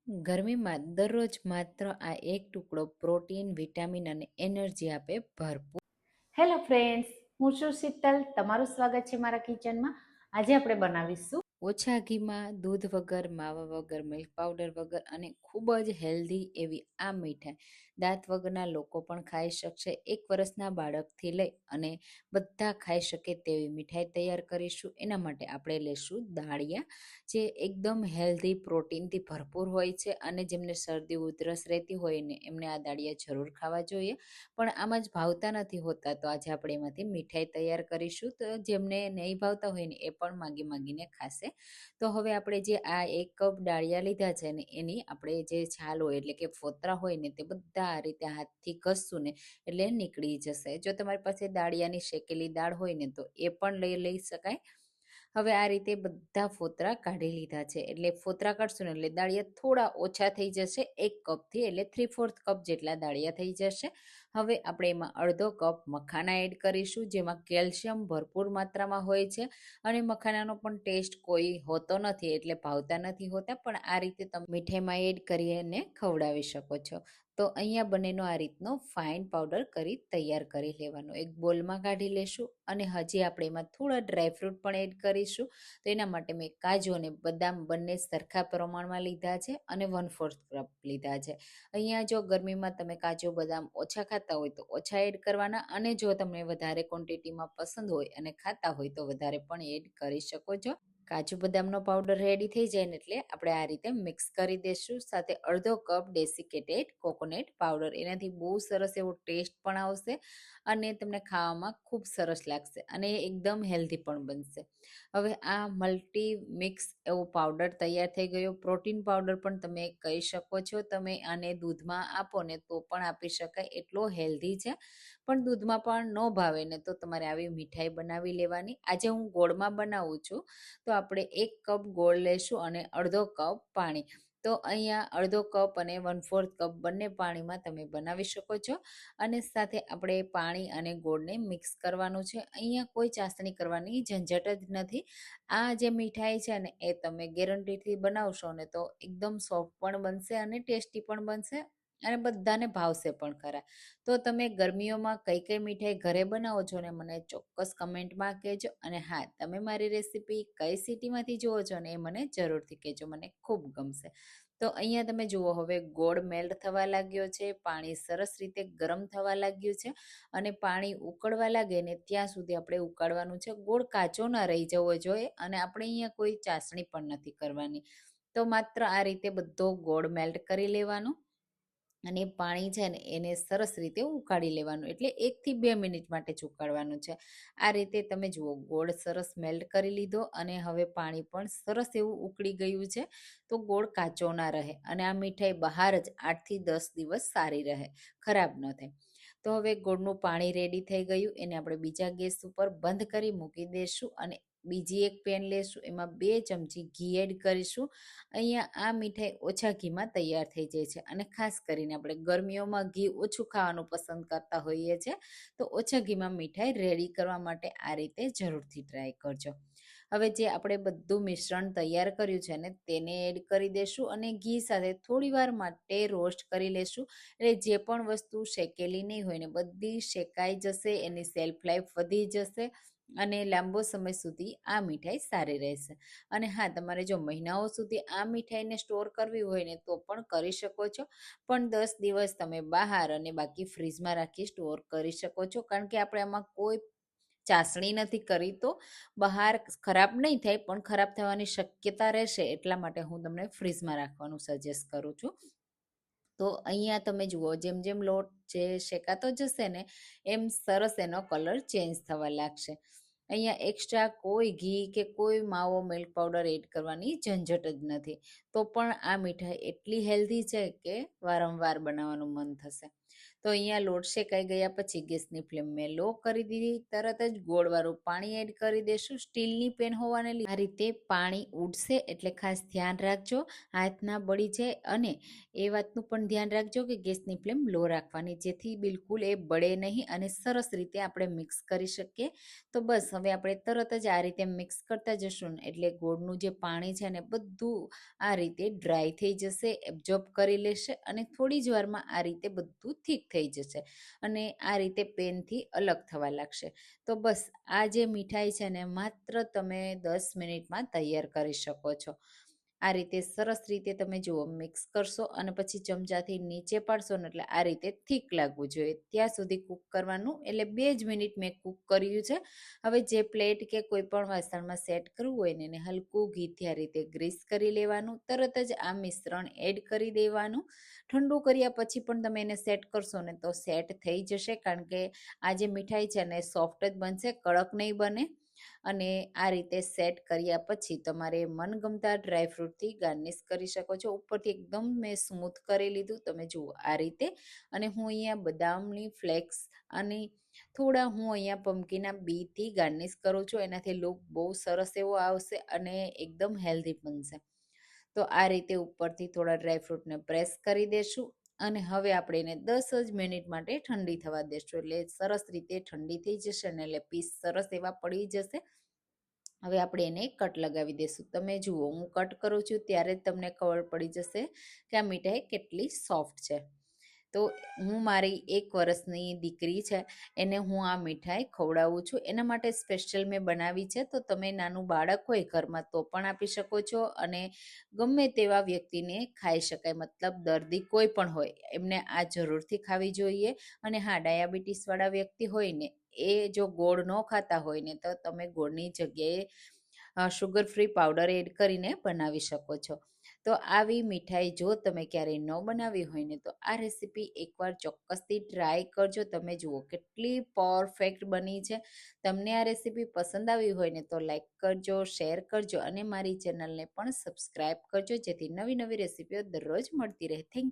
ગરમીમાં દરરોજ માત્ર આ એક ટુકડો પ્રોટીન, વિટામિન અને એનર્જી આપે ભરપૂર. હેલો ફ્રેન્ડ્સ, હું છું શીતલ. તમારું સ્વાગત છે મારા કિચનમાં. આજે આપણે બનાવીશું ઓછા ઘીમાં, દૂધ વગર, માવા વગર, મિલ્ક પાવડર વગર અને ખૂબ જ હેલ્ધી એવી આ મીઠાઈ દાંત વગરના લોકો પણ ખાઈ શકશે. 1 વર્ષના બાળકથી લઈ અને બધા ખાઈ શકે તેવી મીઠાઈ તૈયાર કરીશું. એના માટે આપણે લેશું દાળિયા, જે એકદમ હેલ્ધી પ્રોટીનથી ભરપૂર હોય છે અને જેમને શરદી ઉધરસ રહેતી હોય ને એમને આ દાળિયા જરૂર ખાવા જોઈએ. પણ આમ જ ભાવતા નથી હોતા, તો આજે આપણે એમાંથી મીઠાઈ તૈયાર કરીશું. તો જેમને નહીં ભાવતા હોય ને એ પણ માગી માગીને ખાશે. તો હવે આપણે જે આ 1 કપ ડાળિયા લીધા છે ને એની આપણે જે છાલ હોય એટલે કે ફોતરા હોય ને તે બધા આ રીતે હાથથી ઘસશું ને એટલે નીકળી જશે. જો તમારી પાસે દાળિયાની શેકેલી દાળ હોય ને તો એ પણ લઈ શકાય. હવે આ રીતે બધા ફોતરા કાઢી લીધા છે. એટલે ફોતરા કાઢશું ને એટલે દાળિયા થોડા ઓછા થઈ જશે 1 કપથી, એટલે 3/4 કપ જેટલા દાળિયા થઈ જશે. હવે આપણે એમાં અડધો કપ મખાના એડ કરીશું, જેમાં કેલ્શિયમ ભરપૂર માત્રામાં હોય છે અને મખાનાનો પણ ટેસ્ટ કોઈ હોતો નથી, એટલે ભાવતા નથી હોતા, પણ આ રીતે તમે મીઠાઈમાં એડ કરીને ખવડાવી શકો છો. તો અહીંયા બંનેનો આ રીતનો ફાઇન પાવડર કરી તૈયાર કરી લેવાનો. એક બોલમાં કાઢી લેશું અને હજી આપણે એમાં થોડા ડ્રાયફ્રૂટ પણ એડ કરીશું. તો એના માટે મેં કાજુ અને બદામ બંને સરખા પ્રમાણમાં લીધા છે અને 1/4 કપ લીધા છે. અહીંયા જો ગરમીમાં તમે કાજુ બદામ ઓછા ખાતા હોય તો ઓછા એડ કરવાના, અને જો તમને વધારે ક્વોન્ટિટીમાં પસંદ હોય અને ખાતા હોય તો વધારે પણ એડ કરી શકો છો. કાજુ બદામનો પાવડર રેડી થઈ જાય ને એટલે આપણે આ રીતે મિક્સ કરી દઈશું. સાથે અડધો કપ ડેસિકેટેડ કોકોનટ પાવડર, એનાથી બહુ સરસ એવો ટેસ્ટ પણ આવશે અને તમને ખાવામાં ખૂબ સરસ લાગશે અને એકદમ હેલ્ધી પણ બનશે. હવે આ મલ્ટી મિક્સ એવો પાવડર તૈયાર થઈ ગયો. પ્રોટીન પાવડર પણ તમે કહી શકો છો. તમે આને દૂધમાં આપો ને તો પણ આપી શકાય, એટલો હેલ્ધી છે. પણ દૂધમાં પણ ન ભાવે ને તો તમારે આવી મીઠાઈ બનાવી લેવાની. આજે હું ગોળમાં બનાવું છું, તો આપણે 1 કપ ગોળ લેશું અને અડધો કપ પાણી. તો અહીંયા અડધો કપ અને 1/4 કપ બંને પાણીમાં તમે બનાવી શકો છો. અને સાથે આપણે પાણી અને ગોળને મિક્સ કરવાનું છે. અહીંયા કોઈ ચાસણી કરવાની ઝંઝટ જ નથી. આ જે મીઠાઈ છે ને એ તમે ગેરંટીથી બનાવશો ને તો એકદમ સોફ્ટ પણ બનશે અને ટેસ્ટી પણ બનશે અને બધાને ભાવશે પણ ખરા. તો તમે ગરમીઓમાં કઈ કઈ મીઠાઈ ઘરે બનાવો છો ને મને ચોક્કસ કમેન્ટમાં કહેજો. અને હા, તમે મારી રેસીપી કઈ સિટીમાંથી જુઓ છો ને એ મને જરૂરથી કહેજો, મને ખૂબ ગમશે. તો અહીંયા તમે જુઓ, હવે ગોળ મેલ્ટ થવા લાગ્યો છે, પાણી સરસ રીતે ગરમ થવા લાગ્યું છે અને પાણી ઉકળવા લાગે ને ત્યાં સુધી આપણે ઉકાળવાનું છે. ગોળ કાચો ના રહી જવો જોઈએ અને આપણે અહીંયા કોઈ ચાસણી પણ નથી કરવાની. તો માત્ર આ રીતે બધો ગોળ મેલ્ટ કરી લેવાનો અને પાણી છે ને એને સરસ રીતે ઉકાળી લેવાનું, એટલે 1 થી 2 મિનિટ માટે જ ઉકાળવાનું છે. આ રીતે તમે જુઓ, ગોળ સરસ મેલ્ટ કરી લીધો અને હવે પાણી પણ સરસ એવું ઉકળી ગયું છે. તો ગોળ કાચો ના રહે અને આ મીઠાઈ બહાર જ 8 થી 10 દિવસ સારી રહે, ખરાબ ન થાય. તો હવે ગોળનું પાણી રેડી થઈ ગયું, એને આપણે બીજા ગેસ ઉપર બંધ કરી મૂકી દઈશું અને બીજી એક પેન લેશું, એમાં 2 ચમચી ઘી એડ કરીશું. અહીંયા આ મીઠાઈ ઓછા ઘીમાં તૈયાર થઈ જાય છે અને ખાસ કરીને આપણે ગરમીઓમાં ઘી ઓછું ખાવાનું પસંદ કરતા હોઈએ છીએ, તો ઓછા ઘીમાં મીઠાઈ રેડી કરવા માટે આ રીતે જરૂરથી ટ્રાય કરજો. હવે જે આપણે બધું મિશ્રણ તૈયાર કર્યું છે ને તેને એડ કરી દેશું અને ઘી સાથે થોડી વાર માટે રોસ્ટ કરી લેશું. એટલે જે પણ વસ્તુ શેકેલી નહીં હોય ને બધી શેકાઈ જશે, એની સેલ્ફ લાઈફ વધી જશે અને લાંબો સમય સુધી આ મીઠાઈ સારી રહેશે. અને હા, તમારે જો મહિનાઓ સુધી આ મીઠાઈને સ્ટોર કરવી હોય ને તો પણ કરી શકો છો, પણ 10 દિવસ તમે બહાર અને બાકી ફ્રીજમાં રાખી સ્ટોર કરી શકો છો, કારણ કે આપણે આમાં કોઈ ચાસણી નથી કરી, તો બહાર ખરાબ નહીં થાય પણ ખરાબ થવાની શક્યતા રહેશે, એટલા માટે હું તમને ફ્રીજમાં રાખવાનું સજેસ્ટ કરું છું. તો અહીંયા તમે જુઓ, જેમ જેમ લોટ જે શેકાતો જશે ને એમ સરસ એનો કલર ચેન્જ થવા લાગશે. અહીંયા એક્સ્ટ્રા કોઈ ઘી કે કોઈ માવો, મિલ્ક પાવડર એડ કરવાની ઝંઝટ જ નથી. તો પણ આ મીઠાઈ એટલી હેલ્ધી છે કે વારંવાર બનાવવાનું મન થશે. તો અહીંયા લોટ શેકાઈ ગયા પછી ગેસની ફ્લેમ મેં લો કરી દીધી. તરત જ ગોળવાળું પાણી એડ કરી દેશું. સ્ટીલની પેન હોવાને લીધે આ રીતે પાણી ઉડશે એટલે ખાસ ધ્યાન રાખજો હાથ ના બળી જાય. અને એ વાતનું પણ ધ્યાન રાખજો કે ગેસની ફ્લેમ લો રાખવાની, જેથી બિલકુલ એ બળે નહીં અને સરસ રીતે આપણે મિક્સ કરી શકીએ. તો બસ હવે આપણે તરત જ આ રીતે મિક્સ કરતા જશું ને એટલે ગોળનું જે પાણી છે ને બધું આ રીતે ડ્રાય થઈ જશે, એબ્ઝોર્બ કરી લેશે અને થોડી જ વારમાં આ રીતે બધું થીક થઈ જશે અને આ રીતે પેનથી અલગ થવા લાગશે. તો બસ આ જે મીઠાઈ છે ને માત્ર તમે 10 મિનિટમાં તૈયાર કરી શકો છો. આ રીતે સરસ રીતે તમે જુઓ મિક્સ કરશો અને પછી ચમચાથી નીચે પાડશો ને એટલે આ રીતે થીક લાગવું જોઈએ ત્યાં સુધી કૂક કરવાનું. એટલે 2 જ મિનિટ મેં કૂક કર્યું છે. હવે જે પ્લેટ કે કોઈ પણ વાસણમાં સેટ કરવું હોય ને એને હલકું ઘીથી આ રીતે ગ્રીસ કરી લેવાનું. તરત જ આ મિશ્રણ એડ કરી દેવાનું. ઠંડુ કર્યા પછી પણ તમે એને સેટ કરશો ને તો સેટ થઈ જશે, કારણ કે આ જે મીઠાઈ છે ને સોફ્ટ જ બનશે, કડક નહીં બને. અને આ રીતે સેટ કર્યા પછી તમારે મનગમતા ડ્રાયફ્રૂટથી ગાર્નિશ કરી શકો છો. ઉપરથી એકદમ મેં સ્મૂથ કરી લીધું, તમે જુઓ આ રીતે. અને હું અહીંયા બદામની ફ્લેક્સ અને થોડા હું અહીંયા પમ્પકીના બીથી ગાર્નિશ કરું છું. એનાથી લુક બહુ સરસ એવો આવશે અને એકદમ હેલ્ધી બનશે. તો આ રીતે ઉપરથી થોડા ડ્રાયફ્રૂટને પ્રેસ કરી દેશું અને હવે આપણે એને 10 જ મિનિટ માટે ઠંડી થવા દેશું. એટલે સરસ રીતે ઠંડી થઈ જશે ને એટલે પીસ સરસ એવા પડી જશે. હવે આપણે એને કટ લગાવી દઈશું. તમે જુઓ હું કટ કરું છું ત્યારે જ તમને ખબર પડી જશે કે આ મીઠાઈ કેટલી સોફ્ટ છે. તો હું મારી 1 વર્ષની દીકરી છે એને હું આ મીઠાઈ ખવડાવું છું. એના માટે સ્પેશિયલ મેં બનાવી છે. તો તમે નાનું બાળક હોય ઘરમાં તો પણ આપી શકો છો અને ગમે તેવા વ્યક્તિને ખાઈ શકાય, મતલબ દર્દી કોઈ પણ હોય એમને આ જરૂરથી ખાવી જોઈએ. અને હા, ડાયાબિટીસવાળા વ્યક્તિ હોય ને એ જો ગોળ ન ખાતા હોય ને તો તમે ગોળની જગ્યાએ શુગર ફ્રી પાવડર એડ કરીને બનાવી શકો છો. તો આવી મીઠાઈ જો તમે ક્યારેય ન બનાવી હોય ને તો આ રેસીપી એકવાર ચોક્કસથી ટ્રાય કરજો. તમે જુઓ કેટલી પરફેક્ટ બની છે. તમને આ રેસીપી પસંદ આવી હોય ને તો લાઈક કરજો, શેર કરજો અને મારી ચેનલને પણ સબસ્ક્રાઈબ કરજો, જેથી નવી નવી રેસીપીઓ દરરોજ મળતી રહે. થેન્ક